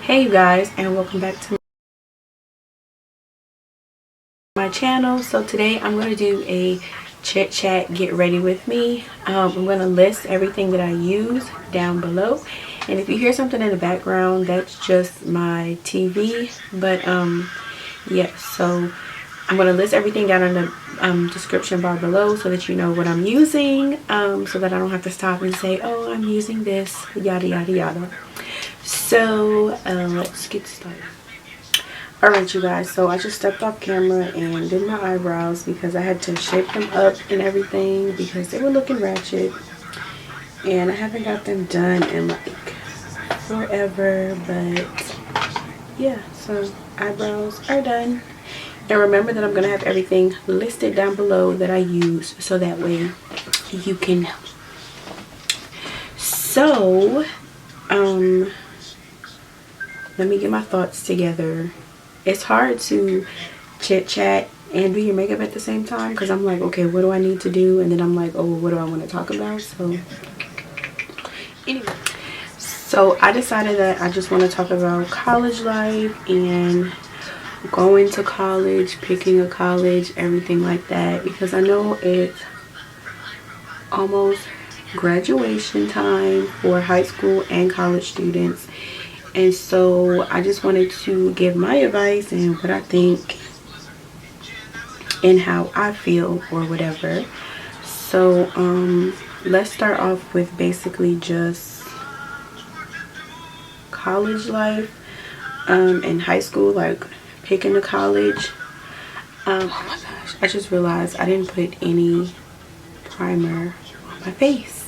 Hey you guys, and welcome back to my channel. So today I'm going to do a chit chat get ready with me. I'm going to list everything that I use down below, and if you hear something in the background, that's just my TV. But yeah, so I'm going to list everything down in the description bar below so that you know what I'm using, so that I don't have to stop and say, oh, I'm using this, yada yada yada. So let's get started. Alright you guys, so I just stepped off camera and did my eyebrows because I had to shape them up and everything because they were looking ratchet, and I haven't got them done in like forever. But yeah, so eyebrows are done. And remember that I'm going to have everything listed down below that I use, so that way you can know. So let me get my thoughts together. It's hard to chit chat and do your makeup at the same time because I'm like, okay, what do I need to do? And then I'm like, oh, what do I want to talk about? So anyway, so I decided that I just want to talk about college life and going to college, picking a college, everything like that, because I know it's almost graduation time for high school and college students. And so I just wanted to give my advice and what I think and how I feel or whatever. So let's start off with basically just college life and high school, like picking a college. Oh my gosh, I just realized I didn't put any primer on my face.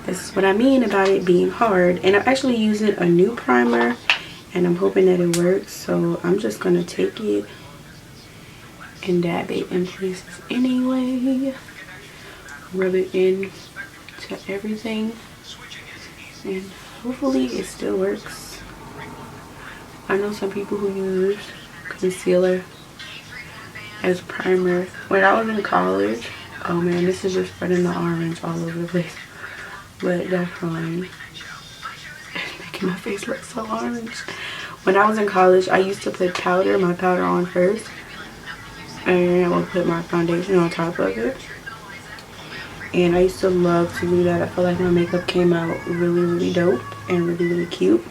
This is what I mean about it being hard. And I'm actually using a new primer and I'm hoping that it works. So I'm just going to take it and dab it in places anyway. Rub it in to everything. And hopefully it still works. I know some people who use concealer as primer. When I was in college, oh man, this is just spreading the orange all over the place. But that's fine. It's making my face look so orange. When I was in college, I used to put my powder on first, and I would put my foundation on top of it. And I used to love to do that. I feel like my makeup came out really, really dope and really, really cute.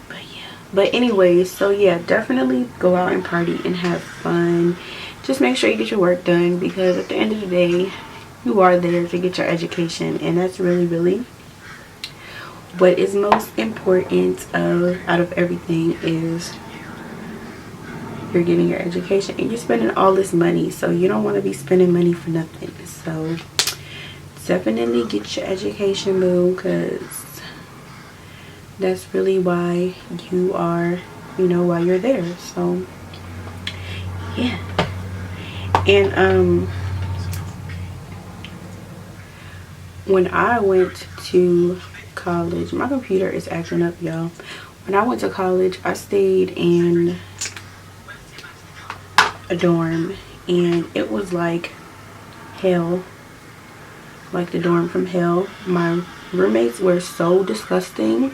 But yeah. But anyway, so yeah, definitely go out and party and have fun. Just make sure you get your work done, because at the end of the day, you are there to get your education, and that's really what is most important out of everything. Is you're getting your education and you're spending all this money, so you don't want to be spending money for nothing. So definitely get your education, boo, because that's really why you are, why you're there. So yeah. And when I went to college, my computer is acting up, y'all. When I went to college, I stayed in a dorm, and it was like hell, like the dorm from hell. My roommates were so disgusting.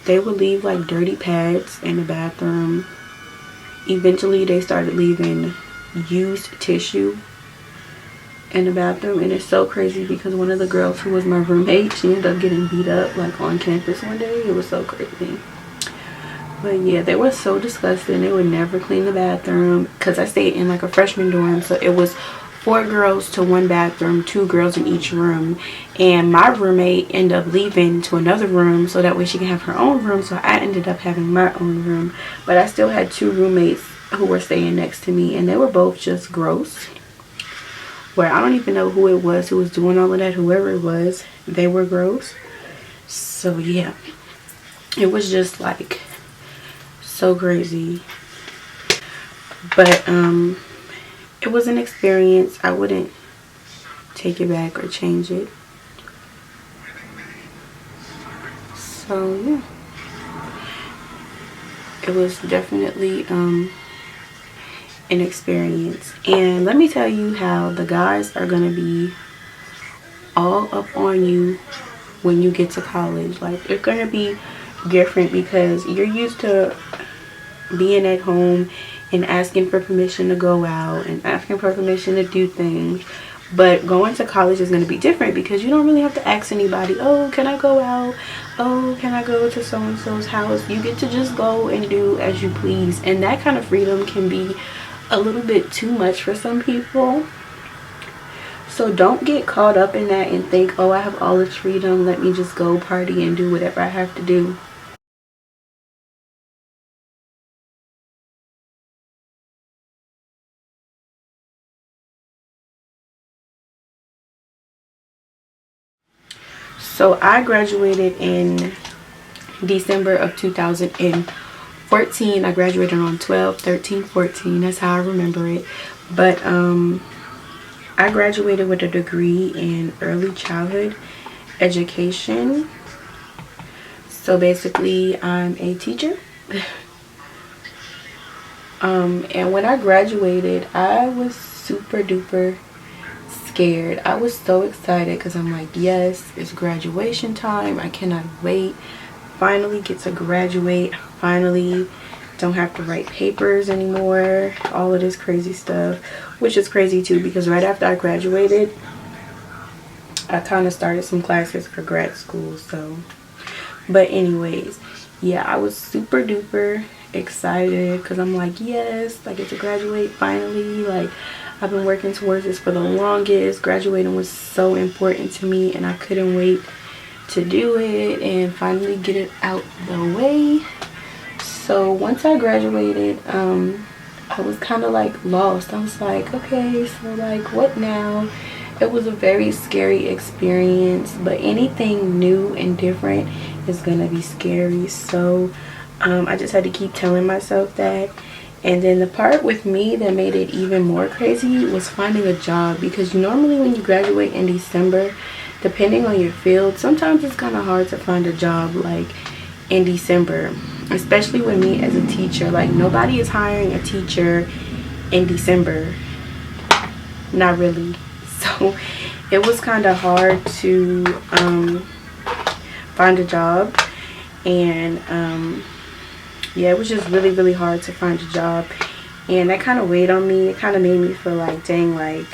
They would leave like dirty pads in the bathroom. Eventually they started leaving used tissue in the bathroom, and it's so crazy because one of the girls who was my roommate, she ended up getting beat up like on campus one day. It was so crazy. But yeah, they were so disgusting. They would never clean the bathroom, because I stayed in like a freshman dorm, so it was 4 girls to 1 bathroom, 2 girls in each room. And my roommate ended up leaving to another room so that way she can have her own room, so I ended up having my own room. But I still had 2 roommates who were staying next to me, and they were both just gross. Where I don't even know who it was who was doing all of that. Whoever it was, they were gross. So yeah, it was just like so crazy. But it was an experience. I wouldn't take it back or change it. So yeah, it was definitely an experience. And let me tell you how the guys are gonna be all up on you when you get to college. Like, it's gonna be different because you're used to being at home and asking for permission to go out and asking for permission to do things. But going to college is going to be different because you don't really have to ask anybody, oh, can I go out? Oh, can I go to so-and-so's house? You get to just go and do as you please. And that kind of freedom can be a little bit too much for some people. So don't get caught up in that and think, oh, I have all this freedom, let me just go party and do whatever I have to do. So I graduated in December of 2014. I graduated on 12/13/14. That's how I remember it. But I graduated with a degree in early childhood education. So basically, I'm a teacher. And when I graduated, I was super duper scared. I was so excited because I'm like, yes, it's graduation time. I cannot wait. Finally get to graduate. Finally don't have to write papers anymore. All of this crazy stuff, which is crazy too because right after I graduated, I kind of started some classes for grad school. So, but anyways, yeah, I was super duper excited because I'm like, yes, I get to graduate finally. Like, I've been working towards this for the longest. Graduating was so important to me and I couldn't wait to do it and finally get it out the way. So once I graduated, I was kind of like lost. I was like, okay, so like what now? It was a very scary experience, but anything new and different is gonna be scary. So I just had to keep telling myself that. And then the part with me that made it even more crazy was finding a job, because normally when you graduate in December, depending on your field, sometimes it's kind of hard to find a job like in December, especially with me as a teacher. Like, nobody is hiring a teacher in December, not really. So it was kind of hard to find a job. And yeah, it was just really, really hard to find a job, and that kind of weighed on me. It kind of made me feel like, dang, like,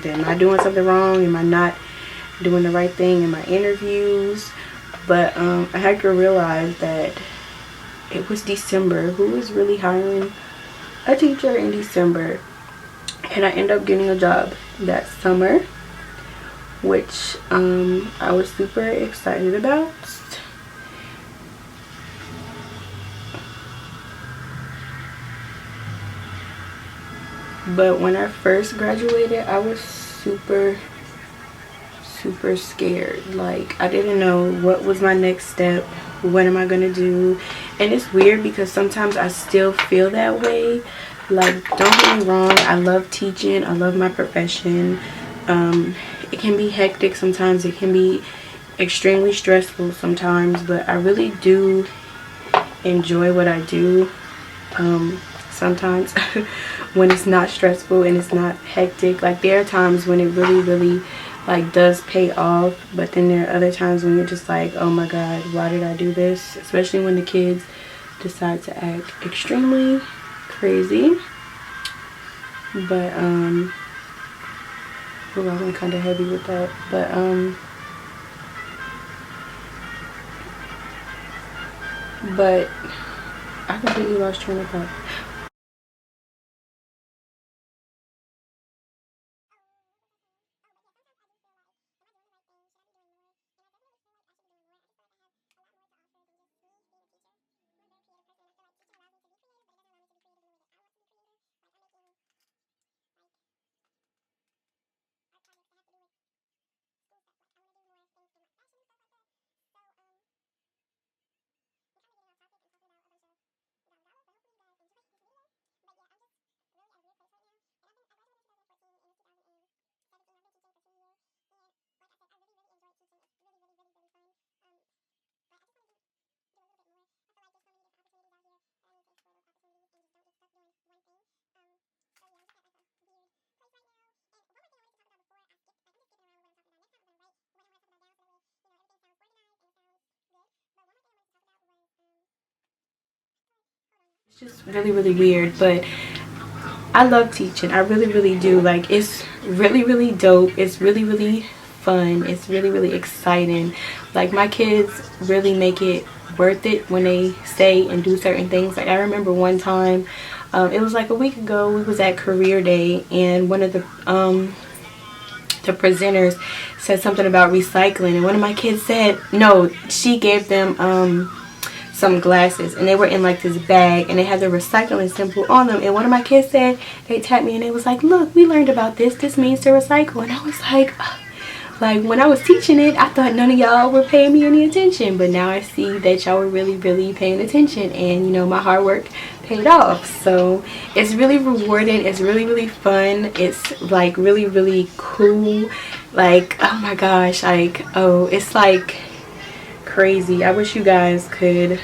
am I doing something wrong? Am I not doing the right thing in my interviews? But I had to realize that it was December. Who was really hiring a teacher in December? And I ended up getting a job that summer, which I was super excited about. But when I first graduated, I was super scared. Like, I didn't know what was my next step. What am I gonna do? And it's weird because sometimes I still feel that way. Like, don't get me wrong, I love teaching, I love my profession. It can be hectic sometimes, it can be extremely stressful sometimes, but I really do enjoy what I do. Sometimes when it's not stressful and it's not hectic. Like, there are times when it really like does pay off, but then there are other times when you're just like, oh my god, why did I do this? Especially when the kids decide to act extremely crazy. But oh, I went kind of heavy with that. But I completely lost train of thought. just really, really weird, but I love teaching. I really, really do. Like, it's really, really dope. It's really, really fun. It's really, really exciting. Like, my kids really make it worth it when they say and do certain things. Like, I remember one time, it was like a week ago, we was at career day, and one of the presenters said something about recycling, and one of my kids said, no, she gave them some glasses, and they were in like this bag, and they had the recycling symbol on them, and one of my kids said, they tapped me and they was like, look, we learned about this means to recycle. And I was like when I was teaching it, I thought none of y'all were paying me any attention, but now I see that y'all were really, really paying attention, and you know, my hard work paid off. So it's really rewarding. It's really, really fun. It's like really, really cool. Like, oh my gosh, like, oh, it's like crazy. I wish you guys could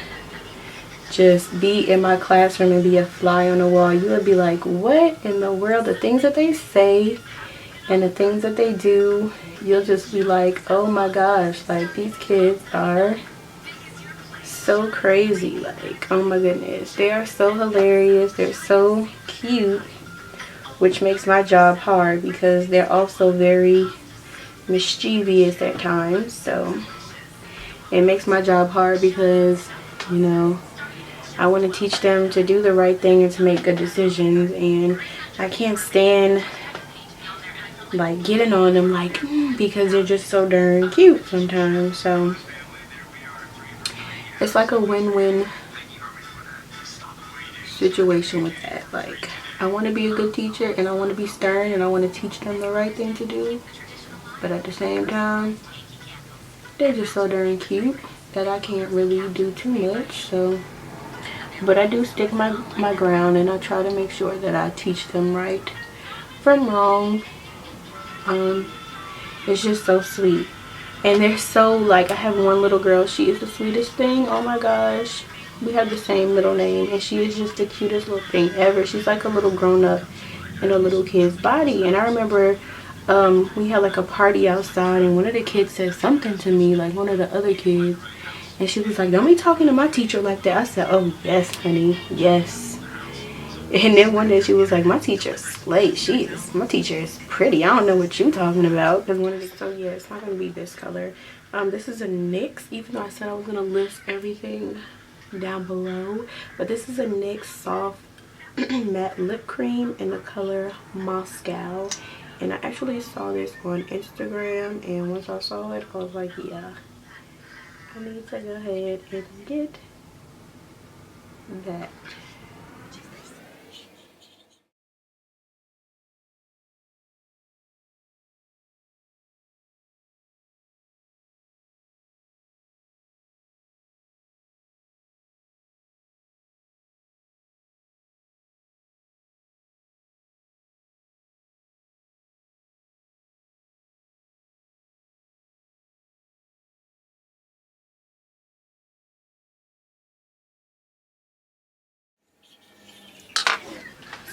just be in my classroom and be a fly on the wall. You would be like, what in the world? The things that they say and the things that they do, you'll just be like, oh my gosh, like, these kids are so crazy. Like, oh my goodness, they are so hilarious. They're so cute, which makes my job hard because they're also very mischievous at times. So it makes my job hard because, you know, I want to teach them to do the right thing and to make good decisions, and I can't stand like getting on them like because they're just so darn cute sometimes. So it's like a win-win situation with that. Like, I want to be a good teacher, and I want to be stern, and I want to teach them the right thing to do, but at the same time, they're just so darn cute that I can't really do too much. So, but I do stick my ground, and I try to make sure that I teach them right from wrong. It's just so sweet, and they're so, like, I have one little girl, she is the sweetest thing. Oh my gosh, we have the same middle name, and she is just the cutest little thing ever. She's like a little grown-up in a little kid's body. And I remember we had like a party outside, and one of the kids said something to me, like one of the other kids, and she was like, don't be talking to my teacher like that. I said, oh yes, honey, yes. And then one day she was like, my teacher's slay. My teacher is pretty. I don't know what you talking about. Because one of the, so yeah, it's not going to be this color. This is a NYX, even though I said I was going to list everything down below. But this is a NYX soft matte lip cream in the color Moscow. And I actually saw this on Instagram. And once I saw it, I was like, yeah, I need to go ahead and get that.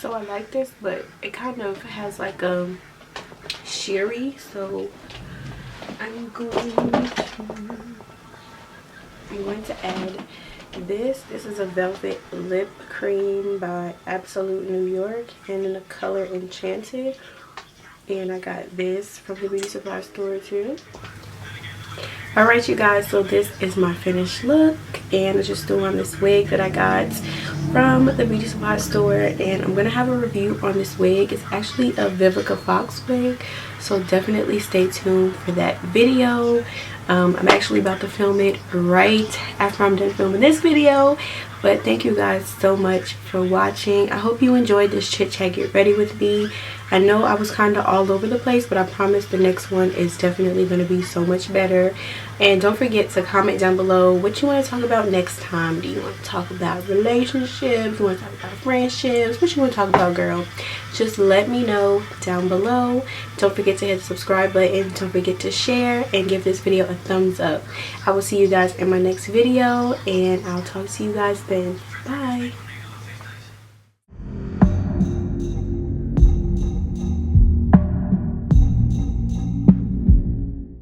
So I like this, but it kind of has like a sheery, so I'm going to add this. This is a velvet lip cream by Absolute New York, and in the color Enchanted. And I got this from the beauty supply store too. Alright you guys, so this is my finished look, and I just threw on this wig that I got from the beauty supply store, and I'm gonna have a review on this wig. It's actually a Vivica Fox wig, so definitely stay tuned for that video. I'm actually about to film it right after I'm done filming this video. But thank you guys so much for watching. I hope you enjoyed this chit chat get ready with me. I know I was kind of all over the place, but I promise the next one is definitely going to be so much better. And don't forget to comment down below what you want to talk about next time. Do you want to talk about relationships? You want to talk about friendships? What you want to talk about, girl? Just let me know down below. Don't forget to hit the subscribe button. Don't forget to share and give this video a thumbs up. I will see you guys in my next video, and I'll talk to you guys then. Bye.